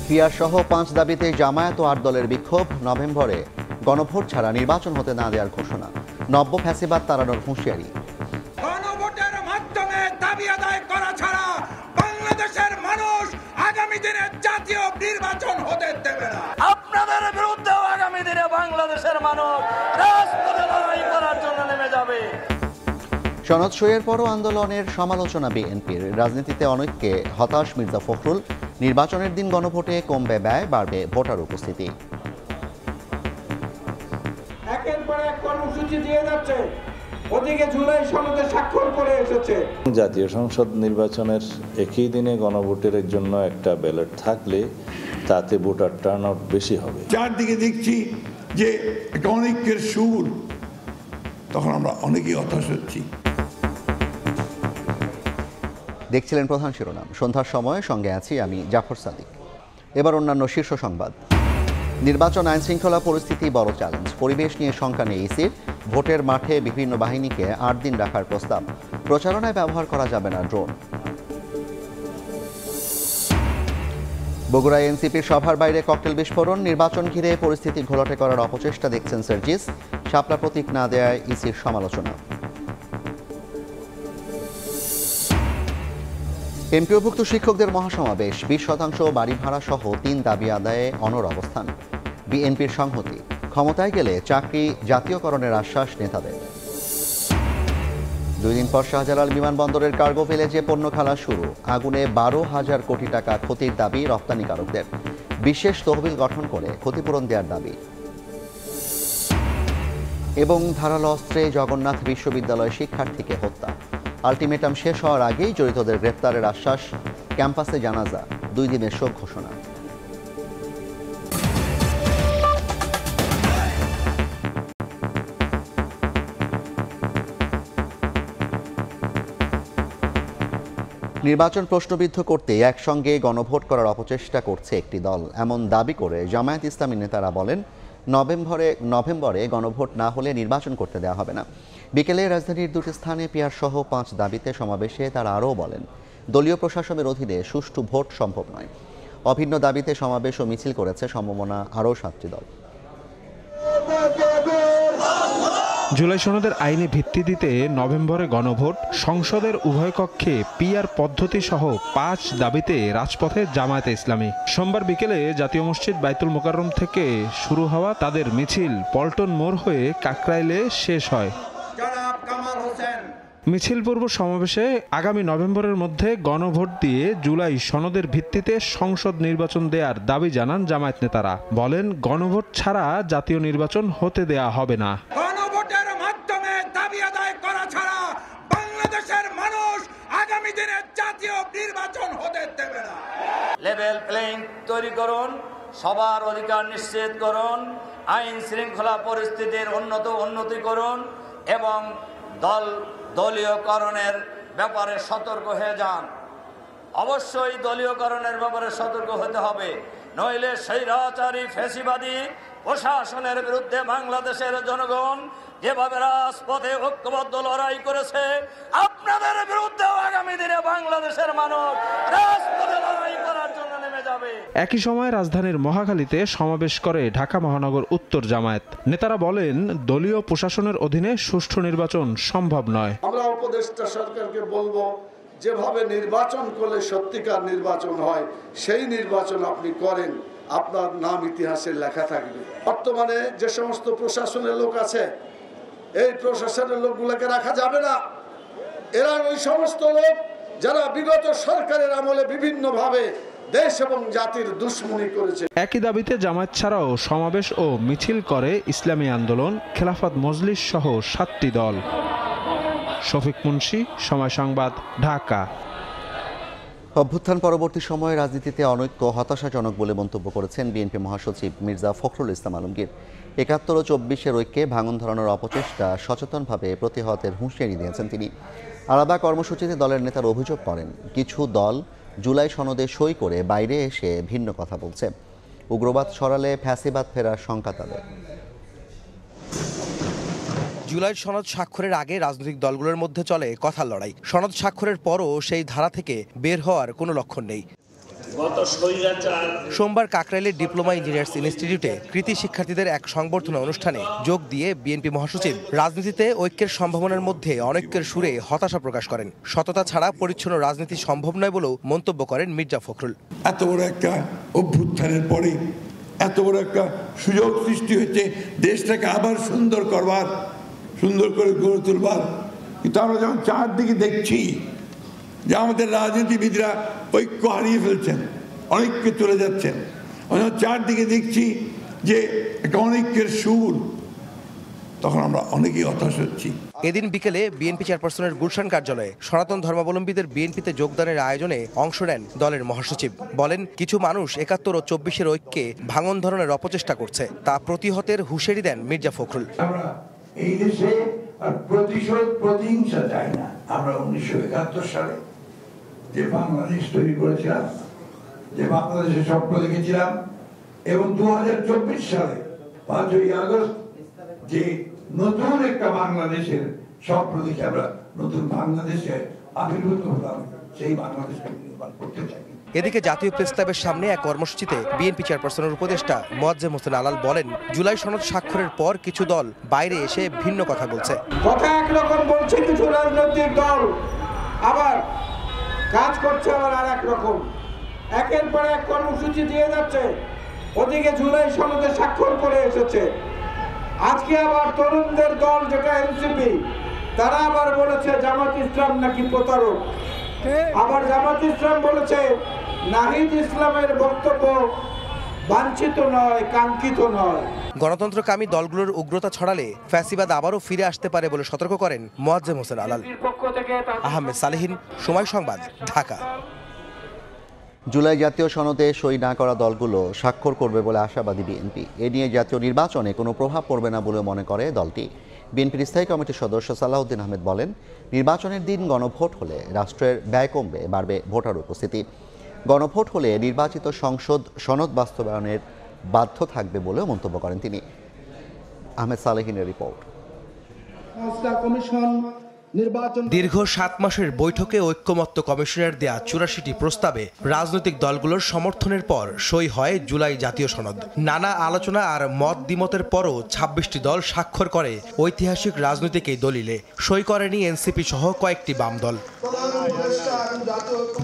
PR সহ 5 দাবিতে জামায়াত ও 8 দলের বিক্ষোভ। নভেম্বরে গণভোট ছাড়া নির্বাচন হতে না দেওয়ার ঘোষণা। নব্য ফ্যাসিবাদ তাড়ানোর হুঁশিয়ারি। গণভোটের মাধ্যমে দাবি আদায় করা ছাড়া বাংলাদেশের মানুষ আগামী দিনে জাতীয় নির্বাচন হতে দেবে না। আপনাদের বিরুদ্ধে আগামী দিনে বাংলাদেশের মানুষ রাজপথে লড়াই করার জন্য নেমে যাবে। সনদ সইয়ের পরও আন্দোলনের সমালোচনা বিএনপির। রাজনীতিতে অনৈক্যে হতাশ মির্জা ফখরুল। নির্বাচনের দিন গণভোটে কমবে ব্যয়, বাড়বে ভোটার উপস্থিতি। একের পর এক কর্মসূচি দিয়ে যাচ্ছে, ওদিকে জুলাই সনদে স্বাক্ষর করে এসেছে। জাতীয় সংসদ নির্বাচনের একই দিনে গণভোটের জন্য একটা ব্যালট থাকলে তাতে ভোটার টার্নআউট বেশি হবে। চারদিকে দেখছি যে একটা অনেকের সুর, তখন আমরা অনেকেই হতাশ হচ্ছি। দেখছিলেন প্রধান শিরোনাম। সন্ধ্যার সময় সঙ্গে আছি আমি জাফর সাদিক। এবার অন্যান্য শীর্ষ সংবাদ। নির্বাচন আইন শৃঙ্খলা পরিস্থিতি বড় চ্যালেঞ্জ। পরিবেশ নিয়ে শঙ্কা নেই ইসির। ভোটের মাঠে বিভিন্ন বাহিনীকে 8 দিন রাখার প্রস্তাব। প্রচারণায় ব্যবহার করা যাবে না ড্রোন। বগুড়ায় এনসিপির সভার বাইরে ককটেল বিস্ফোরণ। নির্বাচন ঘিরে পরিস্থিতি ঘোলাটে করার অপচেষ্টা দেখছেন সার্জিস। শাপলা প্রতীক না দেয়ায় ইসির সমালোচনা। এমপিওভুক্ত শিক্ষকদের মহাসমাবেশ। 20% বাড়ি ভাড়া সহ 3 দাবি আদায়ে অনড় অবস্থান। বিএনপির সংহতি। ক্ষমতায় গেলে চাকরি জাতীয়করণের আশ্বাস নেতাদের। 2 দিন পর শাহজালাল বিমানবন্দরের কার্গো ভিলেজে পণ্য খালা শুরু। আগুনে 12,000 কোটি টাকা ক্ষতির দাবি রপ্তানিকারকদের। বিশেষ তহবিল গঠন করে ক্ষতিপূরণ দেওয়ার দাবি। এবং ধারালো অস্ত্রে জগন্নাথ বিশ্ববিদ্যালয় শিক্ষার্থীকে হত্যা। আলটিমেটাম শেষ হওয়ার আগেই জড়িতদের গ্রেপ্তারের আশ্বাস। ক্যাম্পাসে জানাজা। 2 দিনের শোক ঘোষণা। নির্বাচন প্রশ্নবিদ্ধ করতে একসঙ্গে গণভোট করার অপচেষ্টা করছে একটি দল, এমন দাবি করে জামায়াত ইসলামী নেতারা বলেন নভেম্বরে গণভোট না হলে নির্বাচন করতে দেওয়া হবে না। বিকেলে রাজধানীর 2টি স্থানে পিআর সহ 5 দাবিতে সমাবেশে তারা আরও বলেন, দলীয় প্রশাসনের অধীনে সুষ্ঠু ভোট সম্ভব নয়। অভিন্ন দাবিতে সমাবেশ ও মিছিল করেছে সম্ভাবনা আরও 7টি দল। জুলাই সনদের আইনে ভিত্তি দিতে নভেম্বরে গণভোট, সংসদের উভয় কক্ষে পিআর পদ্ধতি সহ 5 দাবিতে রাজপথে জামায়াতে ইসলামী। সোমবার বিকেলে জাতীয় মসজিদ বাইতুল মোকাররম থেকে শুরু হওয়া তাদের মিছিল পল্টন মোড় হয়ে কাকরাইলে শেষ হয়। মিছিল পূর্ব সমাবেশে আগামী নভেম্বরের মধ্যে গণভোট দিয়ে জুলাই সনদের ভিত্তিতে সংসদ নির্বাচন দেওয়ার দাবি জানান জামায়াত নেতারা। বলেন, গণভোট ছাড়া জাতীয় নির্বাচন হতে দেয়া হবে না। গণভোটের মাধ্যমে দাবি আদায় করা ছাড়া বাংলাদেশের মানুষ আগামী দিনে জাতীয় নির্বাচন হতে দেবে না। লেভেল প্লেইং তৈরি করুন, সবার অধিকার নিশ্চিত করুন, আইন শৃঙ্খলা পরিস্থিতির উন্নতি করুন এবং দলীয়করণের ব্যাপারে সতর্ক হয়ে যান। অবশ্যই দলীয়করণের ব্যাপারে সতর্ক হতে হবে, নইলে স্বৈরাচারী ফ্যাসিবাদী প্রশাসনের বিরুদ্ধে বাংলাদেশের জনগণ যেভাবে রাজপথে ঐক্যবদ্ধ লড়াই করেছে, আপনাদের বিরুদ্ধেও আগামী দিনে বাংলাদেশের মানুষ রাজপথে লড়াই করার জন্য নেমে যাবে। একই সময় রাজধানীর মহাখালীতে সমাবেশ করে ঢাকা মহানগর উত্তর জামায়াত নেতারা বলেন, দলীয় প্রশাসনের অধীনে সুষ্ঠু নির্বাচন সম্ভব নয়। আমরা উপদেষ্টা সরকারকে বলবো, যেভাবে নির্বাচন করলে সত্যিকার নির্বাচন হয় সেই নির্বাচন আপনি করেন, আপনার নাম ইতিহাসে লেখা থাকবে। বর্তমানে যে সমস্ত প্রশাসনের লোক আছে, এই প্রশাসনের লোকগুলোকে রাখা যাবে না। এরা ওই সমস্ত লোক যারা বিগত সরকারের আমলে বিভিন্নভাবে দেশ এবং জাতির দুশ্মনী করেছে। একই দাবিতে জামায়াত ছাড়াও সমাবেশ ও মিছিল করে ইসলামী আন্দোলন, খেলাফত মজলিস সহ 7টি দল। শফিক মুন্সি, সময় সংবাদ, ঢাকা। অভ্যুত্থান পরবর্তী সময়ে রাজনীতিতে অনৈক্য হতাশাজনক বলে মন্তব্য করেছেন বিএনপি মহাসচিব মির্জা ফখরুল ইসলাম আলমগীর। 71 ও 24-এর ঐক্যে ভাঙন ধরানোর অপচেষ্টা সচেতনভাবে প্রতিহতের হুঁশিয়ারি দিয়েছেন তিনি। আলাদা কর্মসূচিতে দলের নেতারা অভিযোগ করেন, কিছু দল জুলাই সনদে সই করে বাইরে এসে ভিন্ন কথা বলছে। উগ্রবাদ ছড়ালে ফ্যাসিবাদ ফেরার শঙ্কা তাদের। জুলাই সনদ স্বাক্ষরের আগে রাজনৈতিক দলগুলোর মধ্যে চলে কথার লড়াই। সনদ স্বাক্ষরের পরও সেই ধারা থেকে বের হওয়ার কোনো লক্ষণ নেই। সোমবার কাকরাইলের ডিপ্লোমা ইঞ্জিনিয়ার্স ইনস্টিটিউটে কৃতি শিক্ষার্থীদের এক সংবর্ধনা অনুষ্ঠানে যোগ দিয়ে বিএনপি মহাসচিব রাজনীতিতে ঐক্যের সম্ভাবনার মধ্যে অনৈক্যের সুরে হতাশা প্রকাশ করেন। সততা ছাড়া পরিচ্ছন্ন রাজনীতি সম্ভব নয় বলেও মন্তব্য করেন মির্জা ফখরুল। এত বড় একটা অভ্যুত্থানের পরে এত বড় একটা সুযোগ সৃষ্টি হয়েছে দেশটাকে আবার সুন্দর করবার, সুন্দর করে গড়ে তুলবার, কিন্তু আমরা যখন চারদিকে দেখছি যে আমাদের রাজনীতিবিদরা ঐক্য হারিয়ে ফেলছেন, অনৈক্যে চলে যাচ্ছেন, আমরা চারদিকে দেখছি যে একটা অনৈক্যের সুর, তখন আমরা অনেকেই হতাশ হচ্ছি। এদিন বিকেলে বিএনপি চেয়ারপারসনের গুলশান কার্যালয়ে সনাতন ধর্মাবলম্বীদের বিএনপিতে যোগদানের আয়োজনে অংশ নেন দলের মহাসচিব। বলেন, কিছু মানুষ ৭১ ও ২৪-এর ঐক্যে ভাঙন ধরনের অপচেষ্টা করছে, তা প্রতিহতের হুঁশিয়ারি দেন মির্জা ফখরুল। আমরা এই দেশে আর প্রতিশোধ প্রতিহিংসা চাই না। আমরা ১৯৭১ সালে যে বাংলাদেশ তৈরি করেছিলাম, যে বাংলাদেশের স্বপ্ন দেখেছিলাম, এবং ২০২৪ সালে ৫ই আগস্ট যে নতুন একটা বাংলাদেশের স্বপ্ন দেখে আমরা নতুন বাংলাদেশে আবির্ভূত হলাম, সেই বাংলাদেশকে নির্মাণ করতে চাই। এদিকে জাতীয় প্রেস ক্লাবের সামনে এক কর্মসূচিতে বিএনপি চেয়ারপারসনের উপদেষ্টা মোয়াজ্জেম হোসেন আলাল বলেন, জুলাই সনদ স্বাক্ষরের পর কিছু দল বাইরে এসে ভিন্ন কথা বলছে। কথা একরকম বলছে কিছু রাজনৈতিক দল, আবার কাজ করছে আবার আর এক রকম। একের পর এক কর্মসূচি দিয়ে যাচ্ছে, ওদিকে জুলাই সনদে স্বাক্ষর করে এসেছে। আজকে আবার তরুণদের দল যেটা এনসিপি, তারা আবার বলেছে জামাত ইসলাম নাকি প্রতারক। আবার জামাত ইসলাম বলেছে নাহিদ ইসলামের বক্তব্য বাঞ্ছিত নয়, কাঙ্ক্ষিত নয়। গণতন্ত্রকামী দলগুলোর উগ্রতা ছড়ালে ফ্যাসিবাদ আবারও ফিরে আসতে পারে বলে সতর্ক করেন মোয়াজ্জেম হোসেন আলাল। আহমেদ সালেহিন, সময় সংবাদ, ঢাকা। জুলাই জাতীয় সনদে সই না করা দলগুলো স্বাক্ষর করবে বলে আশাবাদী বিএনপি। এ নিয়ে জাতীয় নির্বাচনে কোনো প্রভাব পড়বে না বলে মনে করে দলটি। বিএনপির স্থায়ী কমিটির সদস্য সালাউদ্দিন আহমেদ বলেন, নির্বাচনের দিন গণভোট হলে রাষ্ট্রের ব্যয় কমবে, বাড়বে ভোটার উপস্থিতি। গণভোট হলে নির্বাচিত সংসদ সনদ বাস্তবায়নের বাধ্য থাকবে বলেও মন্তব্য করেন তিনি। আহমেদ সালেহিনের রিপোর্ট। দীর্ঘ ৭ মাসের বৈঠকে ঐক্যমত্য কমিশনের দেয়া ৮৪টি প্রস্তাবে রাজনৈতিক দলগুলোর সমর্থনের পর সই হয় জুলাই জাতীয় সনদ। নানা আলোচনা আর মত দ্বিমতের পরও ২৬টি দল স্বাক্ষর করে ঐতিহাসিক রাজনৈতিক এই দলিলে। সই করেনি এনসিপি সহ কয়েকটি বাম দল।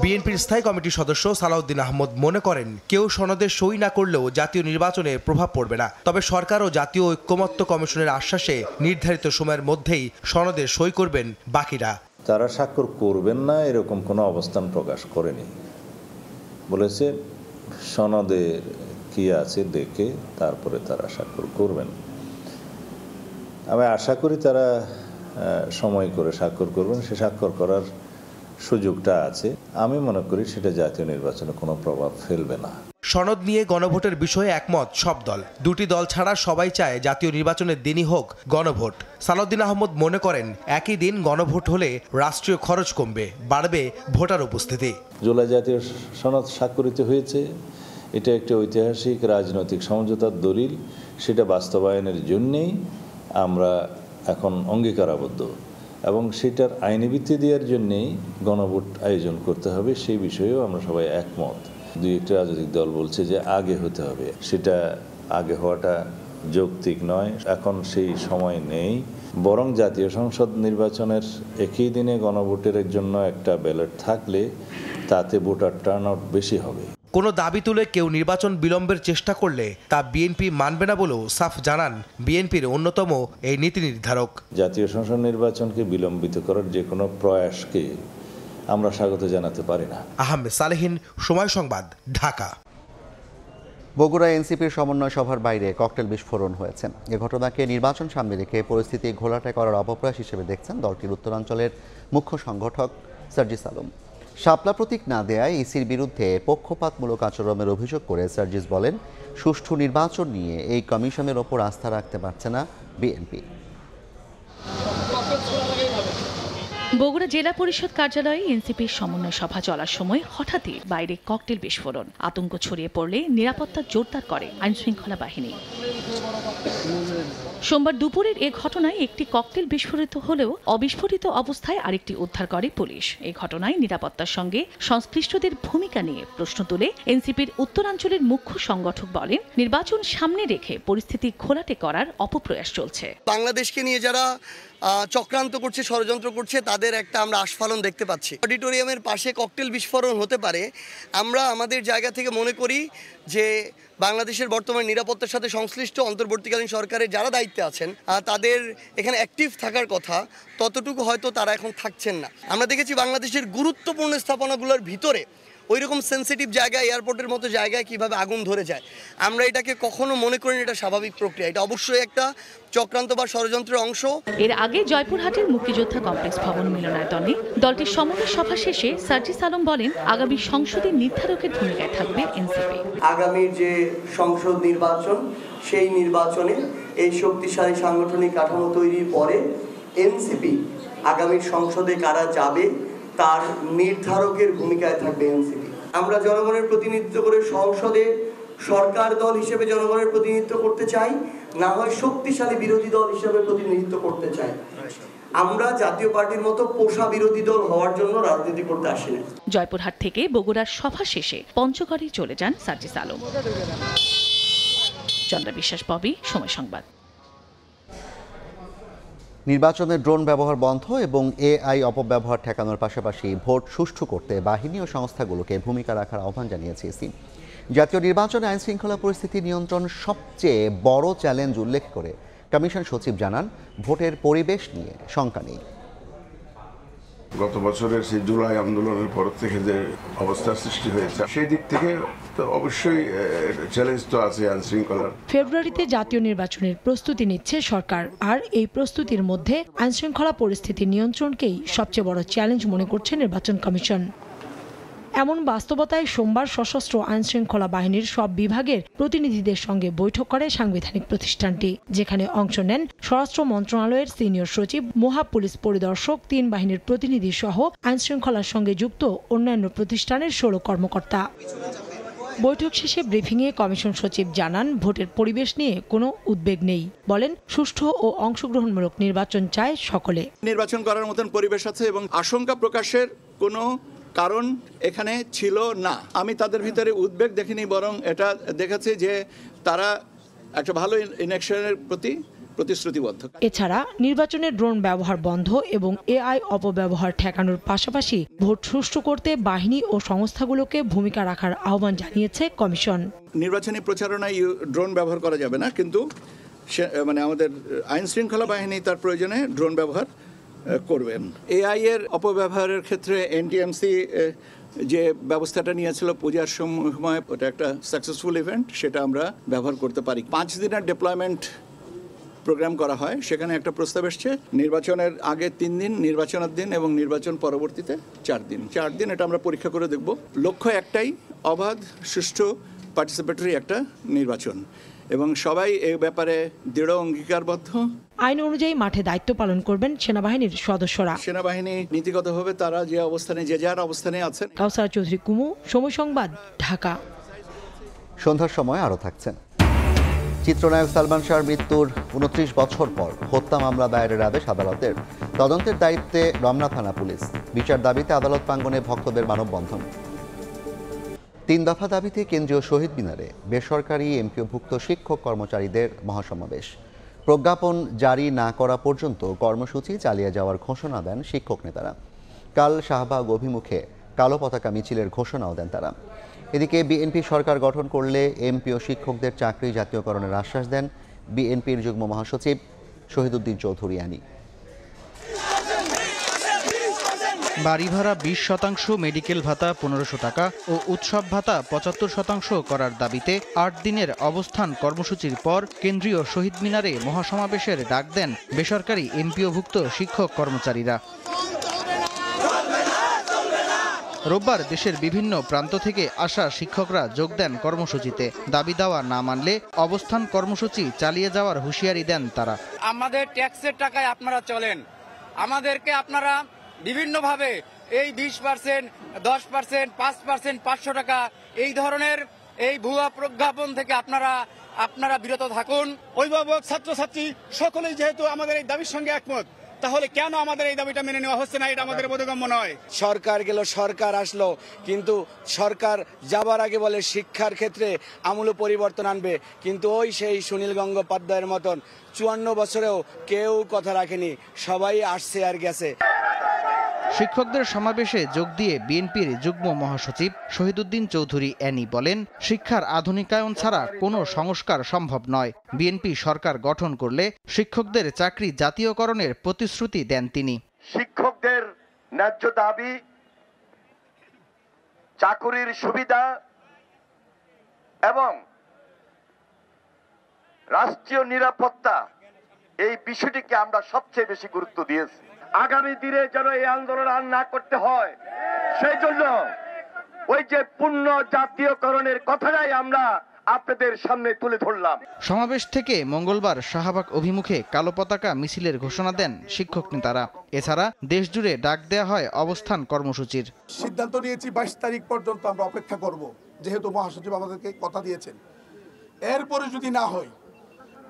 বিএনপির স্থায়ী কমিটির সদস্য সালাউদ্দিন আহমদ মনে করেন, কেউ সনদে সই না করলেও জাতীয় নির্বাচনে প্রভাব পড়বে না। তবে সরকার ও জাতীয় ঐক্যমত্য কমিশনের আশ্বাসে নির্ধারিত সময়ের মধ্যেই সনদে সই করবেন বাকিরা। তারা স্বাক্ষর করবেন না এরকম কোনো অবস্থান প্রকাশ করেনি। বলেছে সনদে কি আছে দেখে তারপরে তারা স্বাক্ষর করবেন। আমি আশা করি তারা সময় করে স্বাক্ষর করবেন। সে স্বাক্ষর করার সুযোগটা আছে। আমি মনে করি সেটা জাতীয় নির্বাচনে কোনো প্রভাব ফেলবে না। সনদ নিয়ে গণভোটের বিষয়ে একমত সব দল। দুটি দল ছাড়া সবাই চায় জাতীয় নির্বাচনের দিনই হোক গণভোট। সালাউদ্দিন আহমদ মনে করেন, একই দিন গণভোট হলে রাষ্ট্রীয় খরচ কমবে, বাড়বে ভোটার উপস্থিতি। জুলাই জাতীয় সনদ স্বাক্ষরিত হয়েছে, এটা একটি ঐতিহাসিক রাজনৈতিক সমঝোতার দলিল। সেটা বাস্তবায়নের জন্যেই আমরা এখন অঙ্গীকারাবদ্ধ এবং সেটার আইনি ভিত্তি দেওয়ার জন্যেই গণভোট আয়োজন করতে হবে, সেই বিষয়েও আমরা সবাই একমত। দুই একটি রাজনৈতিক দল বলছে যে আগে হতে হবে, সেটা আগে হওয়াটা যৌক্তিক নয়। এখন সেই সময় নেই, বরং জাতীয় সংসদ নির্বাচনের একই দিনে গণভোটের জন্য একটা ব্যালট থাকলে তাতে ভোটার টার্নআউট বেশি হবে। কোনো দাবি তুলে কেউ নির্বাচন বিলম্বের চেষ্টা করলে তা বিএনপি মানবে না বলেও সাফ জানান বিএনপির অন্যতম এই নীতি নির্ধারক। জাতীয় সংসদ নির্বাচনকে বিলম্বিত করার যে কোনো প্রয়াসকে আমরা স্বাগত জানাতে পারি না। আহমেদ সালেহিন, সময় সংবাদ, ঢাকা। বগুড়া এনসিপির সমন্বয় সভার বাইরে ককটেল বিস্ফোরণ হয়েছে। এ ঘটনাকে নির্বাচন সামনে রেখে পরিস্থিতি ঘোলাটে করার অপপ্রয়াস হিসেবে দেখছেন দলটির উত্তরাঞ্চলের মুখ্য সংগঠক সার্জিস আলম। শাপলা প্রতীক না দেয়ায় ইসির বিরুদ্ধে পক্ষপাতমূলক আচরণের অভিযোগ করে সার্জিস বলেন, সুষ্ঠু নির্বাচন নিয়ে এই কমিশনের ওপর আস্থা রাখতে পারছে না বিএনপি। বগুড়া জেলা পরিষদ কার্যালয়ে এনসিপির সমন্বয় সভা চলার সময় হঠাৎই বাইরে ককটেল বিস্ফোরণ। আতঙ্ক ছড়িয়ে পড়লে নিরাপত্তা জোরদার করে আইনশৃঙ্খলা বাহিনী। সোমবার দুপুরের এ ঘটনায় একটি ককটেল বিস্ফোরিত হলেও অবিস্ফোরিত অবস্থায় আরেকটি উদ্ধার করে পুলিশ। এই ঘটনায় নিরাপত্তার সঙ্গে সংশ্লিষ্টদের ভূমিকা নিয়ে প্রশ্ন তুলে এনসিপির উত্তরাঞ্চলের মুখ্য সংগঠক বলেন, নির্বাচন সামনে রেখে পরিস্থিতি ঘোলাটে করার অপপ্রয়াস চলছে। বাংলাদেশকে নিয়ে যারা চক্রান্ত করছে, ষড়যন্ত্র করছে, তাদের একটা আমরা আস্ফালন দেখতে পাচ্ছি। অডিটোরিয়ামের পাশে ককটেল বিস্ফোরণ হতে পারে। আমরা আমাদের জায়গা থেকে মনে করি যে বাংলাদেশের বর্তমান নিরাপত্তার সাথে সংশ্লিষ্ট অন্তর্বর্তীকালীন সরকারের যারা দায়িত্বে আছেন তাদের এখানে অ্যাক্টিভ থাকার কথা, ততটুকু হয়তো তারা এখন থাকছেন না। আমরা দেখেছি বাংলাদেশের গুরুত্বপূর্ণ স্থাপনাগুলোর ভিতরে ওইরকম সেন্সিটিভ জায়গায়, এয়ারপোর্টের মতো জায়গায় কিভাবে আগুন ধরে যায়, আমরা এটাকে কখনো মনে করি না এটা স্বাভাবিক প্রক্রিয়া। এটা অবশ্যই একটা চক্রান্ত বা ষড়যন্ত্রের অংশ। এর আগে জয়পুরহাটের মুক্তিযোদ্ধা কমপ্লেক্স ভবন মিলনায়তনে দলটির সমন্বয় সভা শেষে সার্জিস আলম বলেন, আগামী সংসদে নির্ধারকের ভূমিকায় থাকবে এনসিপি। আগামীর যে সংসদ নির্বাচন, সেই নির্বাচনে এই শক্তিশালী সাংগঠনিক কাঠামো তৈরির পরে এনসিপি আগামীর সংসদে কারা যাবে তার নির্ধারকের ভূমিকায় থাকবে এনসিপি। আমরা জনগণের প্রতিনিধিত্ব করে সংসদে সরকার দল হিসেবে জনগণের প্রতিনিধিত্ব করতে চাই, না হয় শক্তিশালী বিরোধী দল হিসেবে প্রতিনিধিত্ব করতে চাই। আমরা জাতীয় পার্টির মতো পোষা বিরোধী দল হওয়ার জন্য রাজনীতি করতে আসি না। জয়পুরহাট থেকে বগুড়ার সভা শেষে পঞ্চগড়ে চলে যান সার্জিস আলম। চন্দ্রা বিশ্বাস, ববি, সময় সংবাদ। নির্বাচনে ড্রোন ব্যবহার বন্ধ এবং এআই অপব্যবহার ঠেকানোর পাশাপাশি ভোট সুষ্ঠু করতে বাহিনী ও সংস্থাগুলোকে ভূমিকা রাখার আহ্বান জানিয়েছে ইসি। জাতীয় নির্বাচনে আইনশৃঙ্খলা পরিস্থিতি নিয়ন্ত্রণ সবচেয়ে বড় চ্যালেঞ্জ উল্লেখ করে কমিশন সচিব জানান, ভোটের পরিবেশ নিয়ে শঙ্কা নেই। গত বছরের সেই জুলাই আন্দোলনের পর থেকে যে অবস্থার সৃষ্টি হয়েছে, সেই দিক থেকে তো অবশ্যই চ্যালেঞ্জ তো আছে আইনশৃঙ্খলার। ফেব্রুয়ারিতে জাতীয় নির্বাচনের প্রস্তুতি নিচ্ছে সরকার, আর এই প্রস্তুতির মধ্যে আইনশৃঙ্খলা পরিস্থিতি নিয়ন্ত্রণকেই সবচেয়ে বড় চ্যালেঞ্জ মনে করছে নির্বাচন কমিশন। এমন বাস্তবতায় সোমবার সশস্ত্র আইনশৃঙ্খলা বাহিনীর সব বিভাগের প্রতিনিধিদের সঙ্গে বৈঠক করে সাংবিধানিক প্রতিষ্ঠানটি, যেখানে অংশ নেন স্বরাষ্ট্র মন্ত্রণালয়ের সিনিয়র সচিব, মহা পুলিশ পরিদর্শক, 3 বাহিনীর প্রতিনিধি সহ আইনশৃঙ্খলার সঙ্গে যুক্ত অন্যান্য প্রতিষ্ঠানের 16 কর্মকর্তা। বৈঠক শেষে ব্রিফিংয়ে কমিশন সচিব জানান, ভোটের পরিবেশ নিয়ে কোনো উদ্বেগ নেই। বলেন, সুষ্ঠু ও অংশগ্রহণমূলক নির্বাচন চায় সকলে। নির্বাচন করার মতন পরিবেশ আছে এবং আশঙ্কা প্রকাশের কোনো কারণ এখানে ছিল না। আমি তাদের ভিতরে উদ্বেগ দেখিনি, বরং এটা দেখেছি যে তারা একটা ভালো ইলেকশনের প্রতি প্রতিশ্রুতিবদ্ধ। এছাড়া নির্বাচনে ড্রোন ব্যবহার বন্ধ এবং এআই অপব্যবহার ঠেকানোর পাশাপাশি ভোট সুষ্ঠু করতে বাহিনী ও সংস্থাগুলোকে ভূমিকা রাখার আহ্বান জানিয়েছে কমিশন। নির্বাচনী প্রচারণায় ড্রোন ব্যবহার করা যাবে না, কিন্তু আমাদের আইন শৃঙ্খলা বাহিনী তার প্রয়োজনে ড্রোন ব্যবহার করবেন। এআই এর অপব্যবহারের ক্ষেত্রে এনটিএমসি যে ব্যবস্থাটা নিয়েছিল পূজার সময়, ওটা একটা সাকসেসফুল ইভেন্ট, সেটা আমরা ব্যবহার করতে পারি। 5 দিনের ডিপ্লয়মেন্ট প্রোগ্রাম করা হয়, সেখানে একটা প্রস্তাব এসছে নির্বাচনের আগে 3 দিন, নির্বাচনের দিন এবং নির্বাচন পরবর্তীতে 4 দিন। 4 দিন এটা আমরা পরীক্ষা করে দেখব। লক্ষ্য একটাই, অবাধ, সুষ্ঠু, পার্টিসিপেটরি একটা নির্বাচন, এবং সবাই এই ব্যাপারে দৃঢ় অঙ্গীকারবদ্ধ। আইন অনুযায়ী মাঠে দায়িত্ব পালন করবেন সেনাবাহিনীর সদস্যরা। সেনাবাহিনী নীতিগতভাবে তারা যে অবস্থানে, যে যার অবস্থানে আছেন। কাউসার চৌধুরী, কুমু, সময় সংবাদ, ঢাকা। সন্ধ্যার সময় আরও থাকছেন। চিত্রনায়ক সালমান শাহর মৃত্যুর 29 বছর পর হত্যা মামলা দায়েরের আদেশ আদালতের। তদন্তের দায়িত্বে রমনা থানা পুলিশ। বিচার দাবিতে আদালত প্রাঙ্গণে ভক্তদের মানববন্ধন। 3 দফা দাবিতে কেন্দ্রীয় শহীদ মিনারে বেসরকারি এমপিওভুক্ত শিক্ষক কর্মচারীদের মহাসমাবেশ। প্রজ্ঞাপন জারি না করা পর্যন্ত কর্মসূচি চালিয়ে যাওয়ার ঘোষণা দেন শিক্ষক নেতারা। কাল শাহবাগ অভিমুখে কালো পতাকা মিছিলের ঘোষণাও দেন তারা। এদিকে বিএনপি সরকার গঠন করলে এমপিও শিক্ষকদের চাকরি জাতীয়করণের আশ্বাস দেন বিএনপির যুগ্ম মহাসচিব শহীদুদ্দিন চৌধুরী আনি। বাড়ি ভাড়া 20%, মেডিকেল ভাতা 1500 টাকা ও উৎসব ভাতা 75% করার দাবিতে 8 দিনের অবস্থান কর্মসূচির পর কেন্দ্রীয় শহীদ মিনারে মহাসমাবেশের ডাক দেন বেসরকারি এমপিওভুক্ত শিক্ষক কর্মচারীরা। রোববার দেশের বিভিন্ন প্রান্ত থেকে আসা শিক্ষকরা যোগ দেন কর্মসূচিতে। দাবি দেওয়া না মানলে অবস্থান কর্মসূচি চালিয়ে যাওয়ার হুঁশিয়ারি দেন তারা। আমাদের ট্যাক্সের টাকায় আপনারা চলেন, আমাদেরকে আপনারা বিভিন্নভাবে এই 20%, 10%, 5%, 500 টাকা এই ধরনের এই ভুয়া প্রজ্ঞাপন থেকে আপনারা বিরত থাকুন। অভিভাবক, ছাত্রছাত্রী সকলেই যেহেতু আমাদের এই দাবির সঙ্গে একমত, তাহলে কেন আমাদের এই দাবিটা মেনে নেওয়া হচ্ছে না, এটা আমাদের বোধগম্য নয়। সরকার গেল, সরকার আসলো, কিন্তু সরকার যাবার আগে বলে শিক্ষার ক্ষেত্রে আমূল পরিবর্তন আনবে, কিন্তু ওই সেই সুনীল গঙ্গোপাধ্যায়ের মতন 54 বছরেও কেউ কথা রাখেনি, সবাই আসছে আর গেছে। শিক্ষকদের সমাবেশে যোগ দিয়ে বিএনপির যুগ্ম মহাসচিব শহীদুদ্দিন চৌধুরী অ্যানি বলেন, শিক্ষার আধুনিকায়ন ছাড়া কোনো সংস্কার সম্ভব নয়। বিএনপি সরকার গঠন করলে শিক্ষকদের চাকরি জাতীয়করণের প্রতিশ্রুতি দেন তিনি। শিক্ষকদের ন্যায্য দাবি, চাকুরির সুবিধা এবং রাষ্ট্রীয় নিরাপত্তা, এই বিষয়টিকে আমরা সবচেয়ে বেশি গুরুত্ব দিয়েছি। আগামী দিনে যেন এই আন্দোলন আর না করতে হয়, সেই জন্য ওই যে পূর্ণ জাতীয়করণের কথাটাই আমরা আপনাদের সামনে তুলে ধরলাম। সমাবেশ থেকে মঙ্গলবার শাহবাগ অভিমুখে কালো পতাকা মিছিলের ঘোষণা দেন শিক্ষক নেতারা। এছাড়া দেশজুড়ে ডাক দেয়া হয় অবস্থান কর্মসূচির। সিদ্ধান্ত নিয়েছি 22 তারিখ পর্যন্ত আমরা অপেক্ষা করব, যেহেতু মহাসচিব আমাদেরকে কথা দিয়েছেন। এরপরে যদি না হয়,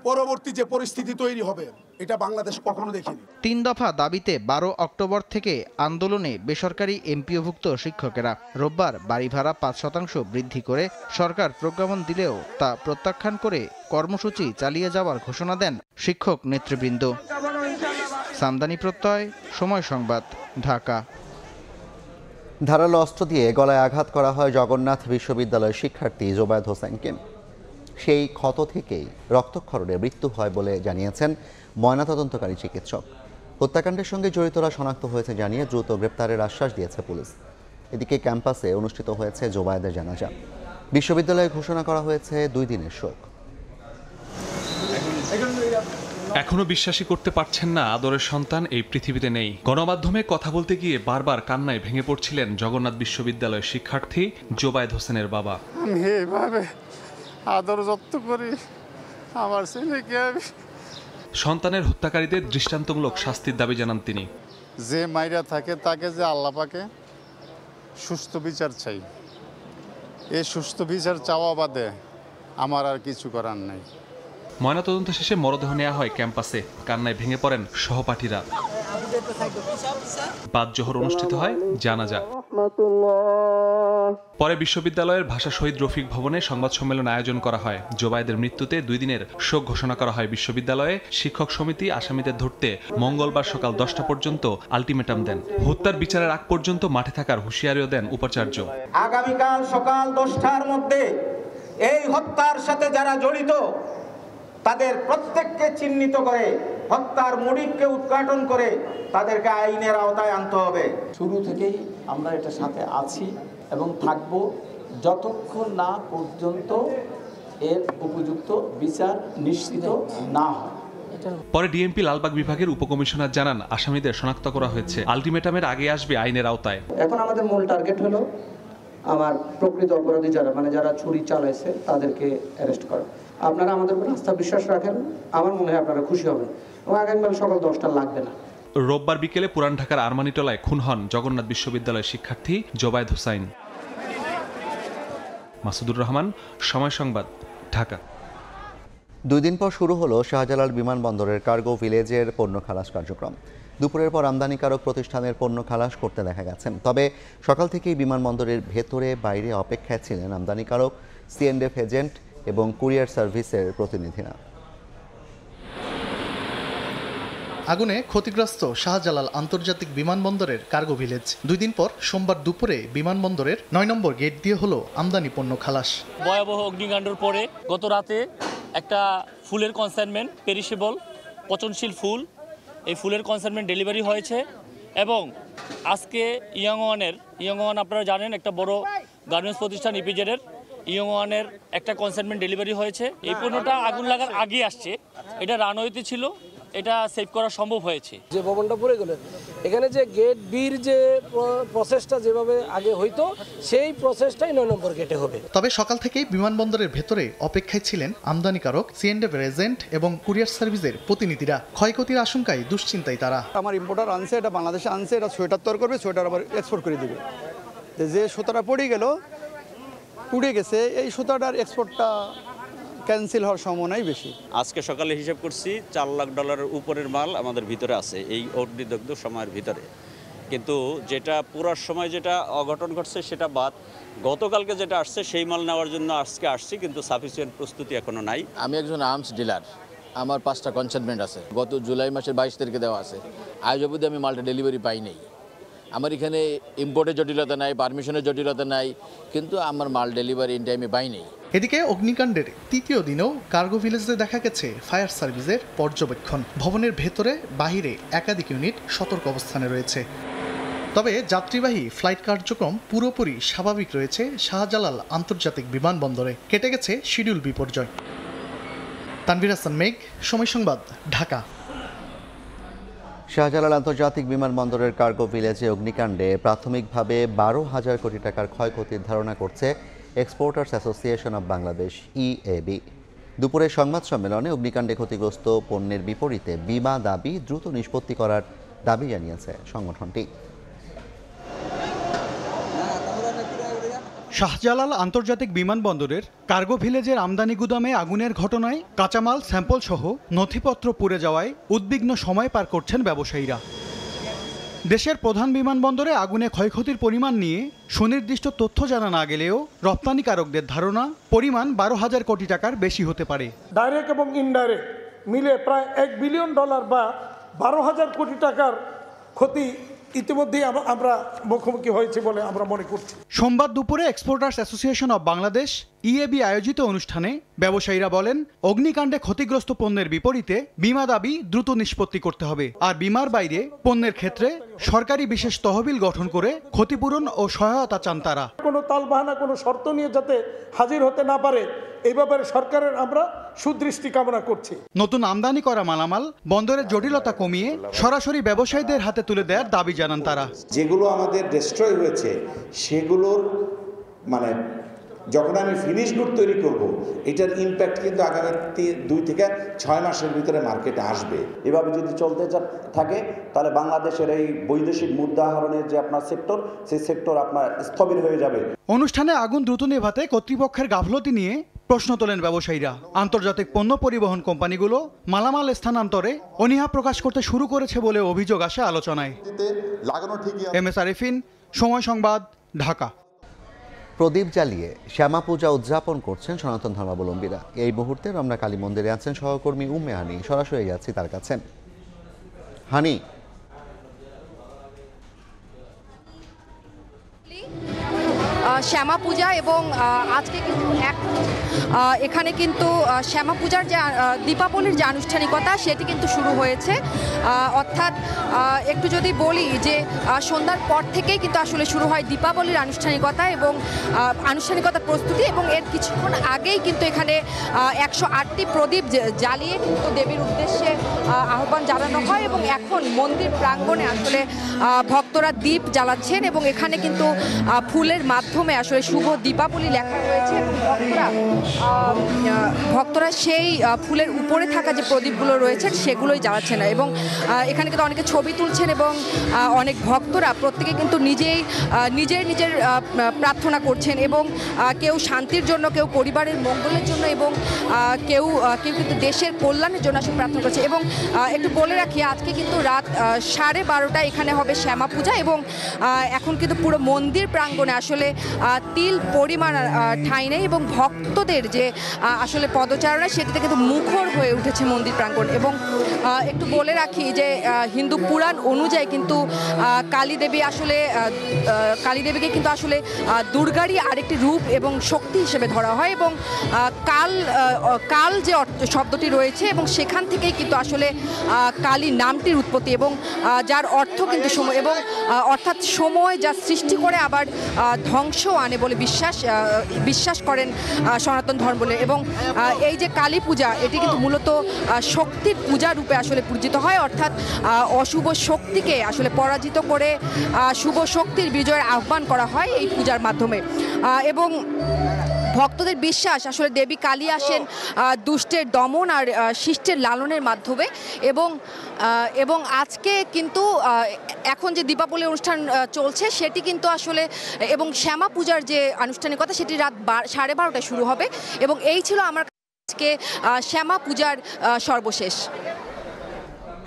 পরবর্তী যে পরিস্থিতি তৈরি হবে, এটা বাংলাদেশ কখনো দেখিনি। 3 দফা দাবিতে 12 অক্টোবর থেকে আন্দোলনে বেসরকারি এমপিওভুক্ত শিক্ষকেরা। রোববার বাড়ি ভাড়া 5% বৃদ্ধি করে সরকার প্রজ্ঞাপন দিলেও তা প্রত্যাখ্যান করে কর্মসূচি চালিয়ে যাওয়ার ঘোষণা দেন শিক্ষক নেতৃবৃন্দ। সামদানি প্রত্যয়, সময় সংবাদ, ঢাকা। ধারালো অস্ত্র দিয়ে গলায় আঘাত করা হয় জগন্নাথ বিশ্ববিদ্যালয়ের শিক্ষার্থী জোবায়েদ হোসেনকে। সেই ক্ষত থেকেই রক্তক্ষরণে মৃত্যু হয় বলে জানিয়েছেন ময়নাতদন্তকারী চিকিৎসক। হত্যাকাণ্ডের সঙ্গে জড়িতরা শনাক্ত হয়েছে জানিয়ে দ্রুত গ্রেপ্তারের আশ্বাস দিয়েছে পুলিশ। এদিকে ক্যাম্পাসে অনুষ্ঠিত হয়েছে জোবায়েদের জানাজা। বিশ্ববিদ্যালয়ে ঘোষণা করা হয়েছে 2 দিনের শোক। এখনো বিশ্বাসই করতে পারছেন না আদরের সন্তান এই পৃথিবীতে নেই। গণমাধ্যমে কথা বলতে গিয়ে বারবার কান্নায় ভেঙে পড়ছিলেন জগন্নাথ বিশ্ববিদ্যালয়ের শিক্ষার্থী জোবায়েদ হোসেনের বাবা। আমি এইভাবে আদর যত্ন করি আমার ছেলেকে। সন্তানের হত্যাকারীদের দৃষ্টান্তমূলক শাস্তির দাবি জানান তিনি। যে মাইরা থাকে তাকে যে আল্লাহ পাকে সুস্থ বিচার চাই, এই সুস্থ বিচার চাওয়া বাদে আমার আর কিছু করার নাই। ময়নাতদন্ত শেষে মরদেহ নেওয়া হয় ক্যাম্পাসে। কান্নায় ভেঙে পড়েন সহপাঠীরা। বাদ জোহর অনুষ্ঠিত হয় জানাজা। পরে বিশ্ববিদ্যালয়ের ভাষা শহীদ রফিক ভবনে সংবাদ সম্মেলন আয়োজন করা হয়। জোবায়েদের মৃত্যুতে 2 দিনের শোক ঘোষণা করা হয় বিশ্ববিদ্যালয়ে। শিক্ষক সমিতি আসামিদের ধরতে মঙ্গলবার সকাল 10টা পর্যন্ত আলটিমেটাম দেন। হত্যার বিচারের আগ পর্যন্ত মাঠে থাকার হুঁশিয়ারিও দেন উপাচার্য। আগামীকাল সকাল 10টার মধ্যে এই হত্যার সাথে যারা জড়িত তাদের প্রত্যেককে চিহ্নিত করে, হত্যার মোটিভকে উদ্ঘাটন করে তাদেরকে আইনের আওতায় আনতে হবে। শুরু থেকেই আমরা এটার সাথে আছি এবং থাকব যতক্ষণ না পর্যন্ত এর উপযুক্ত বিচার নিশ্চিত না হয়। পরে ডিএমপি লালবাগ বিভাগের উপকমিশনার জানান, আসামিদের শনাক্ত করা হয়েছে, আলটিমেটামের আগে আসবে আইনের আওতায়। এখন আমাদের মূল টার্গেট হলো আমার প্রকৃত অপরাধী যারা ছুরি চালাইছে তাদেরকে অ্যারেস্ট করা। আপনারা আমাদের উপর আস্থা বিশ্বাস রাখেন, আমার মনে হয় আপনারা খুশি হবেন এবং আগামীকাল সকাল 10টা লাগবে না। রোববার বিকেলে পুরান ঢাকার আরমানিটোলায় খুন হন জগন্নাথ বিশ্ববিদ্যালয়ের শিক্ষার্থী জোবায়েদ হোসেন। মাসুদুর রহমান, সময় সংবাদ, ঢাকা। 2 দিন পর শুরু হলো শাহজালাল বিমানবন্দরের কার্গো ভিলেজের পণ্য খালাস কার্যক্রম। দুপুরের পর আমদানিকারক প্রতিষ্ঠানের পণ্য খালাস করতে দেখা গেছে। তবে সকাল থেকেই বিমানবন্দরের ভেতরে বাইরে অপেক্ষায় ছিলেন আমদানিকারক, সিএনএফ এজেন্ট এবং কুরিয়ার সার্ভিসের প্রতিনিধিরা। আগুনে ক্ষতিগ্রস্ত শাহজালাল আন্তর্জাতিক বিমানবন্দরের কার্গো ভিলেজ। 2 দিন পর সোমবার দুপুরে বিমানবন্দরের 9 নম্বর গেট দিয়ে হলো আমদানি পণ্য খালাস। ভয়াবহ অগ্নিকাণ্ডের পরে গত রাতে একটা ফুলের কনসাইনমেন্ট, পেরিশেবল পচনশীল ফুল, এই ফুলের কনসাইনমেন্ট ডেলিভারি হয়েছে এবং আজকে ইয়ং ওয়ান আপনারা জানেন একটা বড় গার্মেন্টস প্রতিষ্ঠান ইপিজেডের ইয়ং ওয়ানের একটা কনসাইনমেন্ট ডেলিভারি হয়েছে। এই পণ্যটা আগুন লাগার আগে আসছে, এটা রানওয়েতে ছিল, এটা সেভ করা সম্ভব হয়েছে। যে ভবনটা পড়ে গেল এখানে যে গেট বির যে প্রসেসটা যেভাবে আগে হইতো সেই প্রসেসটাই 9 নম্বর গেটে হবে। তবে সকাল থেকেই বিমানবন্দরের ভেতরে অপেক্ষায় ছিলেন আমদানিকারক, C&F এজেন্ট এবং কুরিয়ার সার্ভিসের প্রতিনিধিরা। ক্ষয়ক্ষতির আশঙ্কায় দুশ্চিন্তায় তারা। আমার ইম্পোর্টার আনছে, এটা বাংলাদেশে আনছে, এটা সোয়েটার তৈরি করবে, সোয়েটার আবার এক্সপোর্ট করে দিবে। যে সুতাটা পড়ে গেল, পুড়ে গেছে, এই সুতাটার এক্সপোর্টটা ক্যান্সেল হওয়ার সম্ভাবনাই বেশি। আজকে সকালে হিসাব করছি $4 লাখ উপরের মাল আমাদের ভিতরে আছে এই অগ্নিদগ্ধ সময়ের ভিতরে, কিন্তু যেটা পুরার সময় যেটা অঘটন ঘটছে সেটা বাদ। গতকালকে যেটা আসছে সেই মাল নেওয়ার জন্য আজকে আসছি, কিন্তু সাফিসিয়েন্ট প্রস্তুতি এখনো নাই। আমি একজন আর্মস ডিলার, আমার 5টা কনসাইনমেন্ট আছে, গত জুলাই মাসের 22 তারিখে দেওয়া আছে। আজ অবধি আমি মালটা ডেলিভারি পাই নাই। আমার এখানে ইম্পোর্টের জটিলতা নাই, পারমিশনের জটিলতা নাই, কিন্তু আমার মাল ডেলিভারি ইন টাইমে পাই নাই। এদিকে অগ্নিকাণ্ডের তৃতীয় দিনেও কার্গো ভিলেজে দেখা গেছে ফায়ার সার্ভিসের পর্যবেক্ষণ। ভবনের ভেতরে বাহিরে একাধিক ইউনিট সতর্ক অবস্থানে রয়েছে। তবে যাত্রীবাহী ফ্লাইট কার্যক্রম পুরোপুরি স্বাভাবিক রয়েছে শাহজালাল আন্তর্জাতিক বিমানবন্দরে। কেটে গেছে শিডিউল বিপর্যয়। তানভীর হাসান মেঘ, সময় সংবাদ, ঢাকা। শাহজালাল আন্তর্জাতিক বিমানবন্দরের কার্গো ভিলেজে অগ্নিকাণ্ডে প্রাথমিকভাবে 12,000 কোটি টাকার ক্ষয়ক্ষতির ধারণা করছে exporters association of Bangladesh, EAB। দুপুরে সংবাদ সম্মেলনে অগ্নিকাণ্ডে ক্ষতিগ্রস্ত পণ্যের বিপরীতে বীমা দাবি দ্রুত নিষ্পত্তি করার দাবি জানিয়েছে সংগঠনটি। শাহজালাল আন্তর্জাতিক বিমানবন্দরের কার্গো ভিলেজের আমদানি গুদামে আগুনের ঘটনায় কাঁচামাল স্যাম্পল সহ নথিপত্র পুড়ে যাওয়ায় উদ্বিগ্ন সময় পার করছেন ব্যবসায়ীরা। দেশের প্রধান বিমানবন্দরে আগুনে ক্ষয়ক্ষতির পরিমাণ নিয়ে সুনির্দিষ্ট তথ্য জানা না গেলেও রপ্তানিকারকদের ধারণা পরিমাণ 12,000 কোটি টাকার বেশি হতে পারে। ডাইরেক্ট এবং ইনডাইরেক্ট মিলে প্রায় $1 বিলিয়ন বা 12,000 কোটি টাকার ক্ষতি ইতিমধ্যেই আমরা মুখোমুখি হয়েছে বলে আমরা মনে করছি। সোমবার দুপুরে exporters association of Bangladesh, EAB আয়োজিত অনুষ্ঠানে ব্যবসায়ীরা বলেন, অগ্নিকাণ্ডে ক্ষতিগ্রস্ত পণ্যের বিপরীতে বীমা দাবি দ্রুত নিষ্পত্তি করতে হবে। আর বীমার বাইরে পণ্যের ক্ষেত্রে সরকারি বিশেষ তহবিল গঠন করে ক্ষতিপূরণ ও সহায়তা চান তারা। কোনো তালবাহানা, কোনো শর্ত নিয়ে যাতে হাজির হতে না পারে এই ব্যাপারে সরকারের আমরা সুদৃষ্টি কামনা করছি। নতুন আমদানি করা মালামাল বন্দরের জটিলতা কমিয়ে সরাসরি ব্যবসায়ীদের হাতে তুলে দেওয়ার দাবি জানান তারা। যেগুলো আমাদের ডিস্ট্রয় হয়েছে সেগুলোর মানে যখন আমি ফিনিশ গুড তৈরি করব, এটার ইম্প্যাক্ট কিন্তু আগামী 2 থেকে 6 মাসের ভিতরে মার্কেটে আসবে। এভাবে যদি চলতে থাকে তাহলে বাংলাদেশের এই বৈদেশিক মুদ্রা আহরণের যে আপনার সেক্টর, সেই সেক্টর আপনার স্থবির হয়ে যাবে। অনুষ্ঠানে আগুন দ্রুত নেভাতে কর্তৃপক্ষের গাফলতি নিয়ে প্রশ্ন তোলেন ব্যবসায়ীরা। আন্তর্জাতিক পণ্য পরিবহন কোম্পানিগুলো মালামাল স্থানান্তরে অনীহা প্রকাশ করতে শুরু করেছে বলে অভিযোগ আসে আলোচনায়। MS আরিফিন, সময় সংবাদ, ঢাকা। প্রদীপ জ্বালিয়ে শ্যামা পূজা উদযাপন করছেন সনাতন ধর্মাবলম্বীরা। এই মুহূর্তে রমনা কালী মন্দিরে আছেন সহকর্মী উম্মে হানি। সরাসরি যাচ্ছি তার কাছে। হানি, শ্যামা পূজা এবং আজকে কিন্তু এখানে কিন্তু শ্যামা পূজার যে দীপাবলির যে আনুষ্ঠানিকতা সেটি কিন্তু শুরু হয়েছে। অর্থাৎ একটু যদি বলি যে সন্ধ্যার পর থেকেই কিন্তু আসলে শুরু হয় দীপাবলির আনুষ্ঠানিকতা এবং আনুষ্ঠানিকতার প্রস্তুতি, এবং এর কিছুক্ষণ আগেই কিন্তু এখানে 108টি প্রদীপ জ্বালিয়ে কিন্তু দেবীর উদ্দেশ্যে আহ্বান জানানো হয় এবং এখন মন্দির প্রাঙ্গণে আসলে ভক্তরা দীপ জ্বালাচ্ছেন এবং এখানে কিন্তু ফুলের মাধ্যমে আসলে শুভ দীপাবলি লেখা রয়েছে এবং ভক্তরা সেই ফুলের উপরে থাকা যে প্রদীপগুলো রয়েছে সেগুলোই জ্বালাচ্ছেন এবং এখানে কিন্তু অনেকে ছবি তুলছেন এবং অনেক ভক্তরা প্রত্যেকে কিন্তু নিজের প্রার্থনা করছেন এবং কেউ শান্তির জন্য, কেউ পরিবারের মঙ্গলের জন্য এবং কেউ কিন্তু দেশের কল্যাণের জন্য আসলে প্রার্থনা করছে। এবং একটু বলে রাখি, আজকে কিন্তু রাত 12:30 এখানে হবে শ্যামা পূজা এবং এখন কিন্তু পুরো মন্দির প্রাঙ্গণে আসলে তিল পরিমাণ ঠাঁই নেই এবং ভক্তদের যে আসলে পদচারণা সেটিতে কিন্তু মুখর হয়ে উঠেছে মন্দির প্রাঙ্গণ। এবং একটু বলে রাখি যে হিন্দু পুরাণ অনুযায়ী কিন্তু কালীদেবীকে কিন্তু আসলে দুর্গারই আরেকটি রূপ এবং শক্তি হিসেবে ধরা হয় এবং কাল যে শব্দটি রয়েছে এবং সেখান থেকেই কিন্তু আসলে কালী নামটির উৎপত্তি এবং যার অর্থ কিন্তু সময় এবং অর্থাৎ সময় যা সৃষ্টি করে আবার ধ্বংস আনে বলে বিশ্বাস করেন সনাতন ধর্ম বলে। এবং এই যে কালী পূজা এটি কিন্তু মূলত শক্তির পূজা রূপে আসলে পূজিত হয়, অর্থাৎ অশুভ শক্তিকে আসলে পরাজিত করে শুভ শক্তির বিজয়ের আহ্বান করা হয় এই পূজার মাধ্যমে। এবং ভক্তদের বিশ্বাস আসলে দেবী কালী আসেন দুষ্টের দমন আর শিষ্টের লালনের মাধ্যমে। এবং আজকে কিন্তু এখন যে দীপাবলি অনুষ্ঠান চলছে সেটি কিন্তু আসলে এবং শ্যামা পূজার যে আনুষ্ঠানিকতা সেটি রাত 12:30টায় শুরু হবে। এবং এই ছিল আমার আজকে শ্যামা পূজার সর্বশেষ।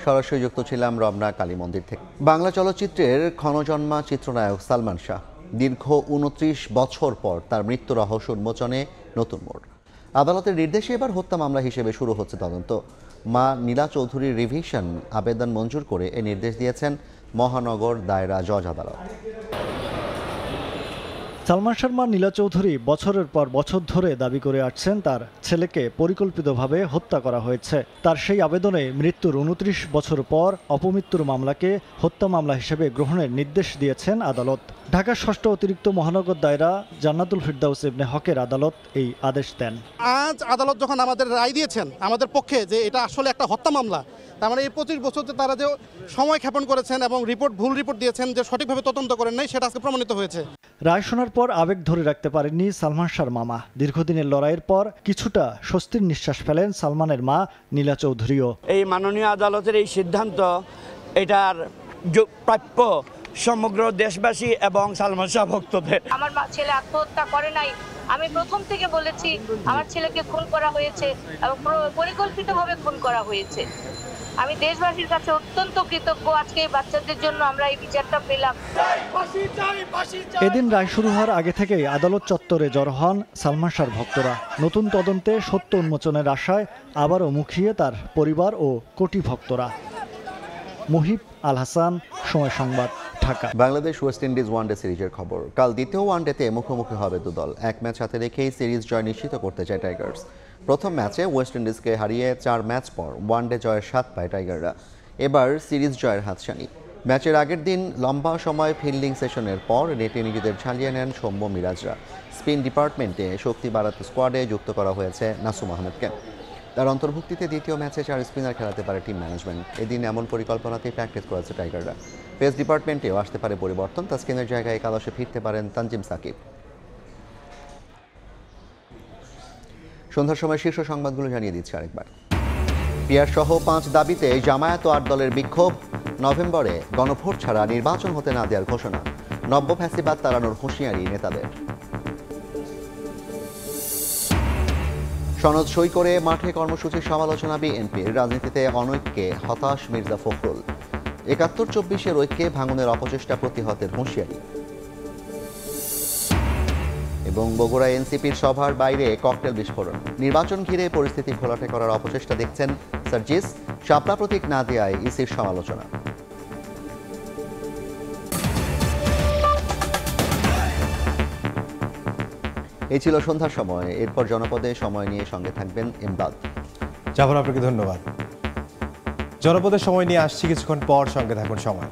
সরাসরি যুক্ত ছিলাম রমনা কালী মন্দির থেকে। বাংলা চলচ্চিত্রের ক্ষণজন্মা চিত্রনায়ক সালমান শাহ দীর্ঘ 29 বছর পর তার মৃত্যু রহস্য উন্মোচনে নতুন মোড়। আদালতের নির্দেশে এবার হত্যা মামলা হিসেবে শুরু হচ্ছে তদন্ত। মা নীলা চৌধুরীর রিভিশন আবেদন মঞ্জুর করে এ নির্দেশ দিয়েছেন মহানগর দায়রা জজ আদালত। সালমান শাহর মা নীলা চৌধুরী বছরের পর বছর ধরে দাবি করে আসছেন তার ছেলেকে পরিকল্পিতভাবে হত্যা করা হয়েছে। তার সেই আবেদনে মৃত্যুর 29 বছর পর অপমৃত্যুর মামলাকে হত্যা মামলা হিসেবে গ্রহণের নির্দেশ দিয়েছেন আদালত। ঢাকার 6ষ্ঠ অতিরিক্ত মহানগর দায়রা জান্নাতুল ফিরদাউস ইবনে হকের আদালত এই আদেশ দেন। আজ আদালত যখন আমাদের রায় দিয়েছেন আমাদের পক্ষে যে এটা আসলে একটা হত্যা মামলা, তার মানে এই 25 বছরতে তারা যে সময় ক্ষেপণ করেছেন এবং ভুল রিপোর্ট দিয়েছেন, যে সঠিকভাবে তদন্ত করেন নাই, সেটা আজকে প্রমাণিত হয়েছে। রায় শোনার পর আবেগ ধরে রাখতে পারেননি সালমান শাহর মামা। দীর্ঘদিনের লড়াইয়ের পর কিছুটা স্বস্তির নিঃশ্বাস ফেলেন সালমানের মা নীলা চৌধুরীও। এই মাননীয় আদালতের এই সিদ্ধান্ত এটার প্রাপ্য সমগ্র দেশবাসী এবং সালমান শাহ ভক্তদের। আমার ছেলে আত্মহত্যা করে নাই, আমি প্রথম থেকে বলেছি আমার ছেলেকে খুন করা হয়েছে এবং পরিকল্পিতভাবে খুন করা হয়েছে। আমি দেশবাসীর কাছে অত্যন্ত কৃতজ্ঞ, আজকে এই বাচ্চাদের জন্য আমরা এই বিচারটা পেলাম। এদিন রায় শুরু হওয়ার আগে থেকেই আদালত চত্বরে জড়ো হন সালমান শাহর ভক্তরা। নতুন তদন্তে সত্য উন্মোচনের আশায় আবারও মুখিয়ে তার পরিবার ও কোটি ভক্তরা। মুহিব আল হাসান, সময় সংবাদ, Dhaka. Bangladesh West Indies one day সিরিজের খবর। কাল দ্বিতীয় ওয়ানডেতে মুখোমুখি হবে দুদল। এক ম্যাচ হাতে রেখেই সিরিজ জয় নিশ্চিত করতে চায় টাইগার্স। প্রথম ম্যাচে ওয়েস্ট ইন্ডিজকে হারিয়ে 4 ম্যাচ পর ওয়ানডে জয়ের স্বাদ পায় টাইগাররা। এবার সিরিজ জয়ের হাতছানি। ম্যাচের আগের দিন লম্বা সময় ফিল্ডিং সেশনের পর নেটে নিজেদের ঝালিয়ে নেন সৌম্য মিরাজরা। স্পিন ডিপার্টমেন্টে শক্তি বাড়াতে স্কোয়াডে যুক্ত করা হয়েছে নাসুম আহমেদকে। তার অন্তর্ভুক্তিতে দ্বিতীয় ম্যাচে 4 স্পিনার খেলাতে পারে টিম ম্যানেজমেন্ট। এদিন এমন পরিকল্পনাতেই প্র্যাকটিস করেছে টাইগাররা। পেস ডিপার্টমেন্টেও আসতে পারে পরিবর্তন। তাসকিনের জায়গায় একাদশে ফিরতে পারেন তানজিম সাকিব। সন্ধ্যার সময় শীর্ষ সংবাদগুলো জানিয়ে দিচ্ছে আরেকবার। পিয়ার সহ 5 দাবিতে জামায়াত ও 8 দলের বিক্ষোভ। নভেম্বরে গণভোট ছাড়া নির্বাচন হতে না দেওয়ার ঘোষণা। নব্য ফ্যাসিবাদ তাড়ানোর হুঁশিয়ারি নেতাদের। সনদ সই করে মাঠে কর্মসূচির সমালোচনা বিএনপির। রাজনীতিতে অনৈক্যে হতাশ মির্জা ফখরুল। 71-24 ঐক্যে ভাঙনের অপচেষ্টা প্রতিহতের হুঁশিয়ারি। এবং বগুড়া এনসিপির সভার বাইরে ককটেল বিস্ফোরণ। নির্বাচন ঘিরে পরিস্থিতি ঘোলাটে করার অপচেষ্টা দেখছেন সার্জিস। শাপলা প্রতীক না দেয়ায় ইসির সমালোচনা। এই ছিল সন্ধ্যার সময়। এরপর জনপদে সময় নিয়ে সঙ্গে থাকবেন এমদাদ। জাফর, আপনাকে ধন্যবাদ। জনপদের সময় নিয়ে আসছি কিছুক্ষণ পর, সঙ্গে থাকুন সময়।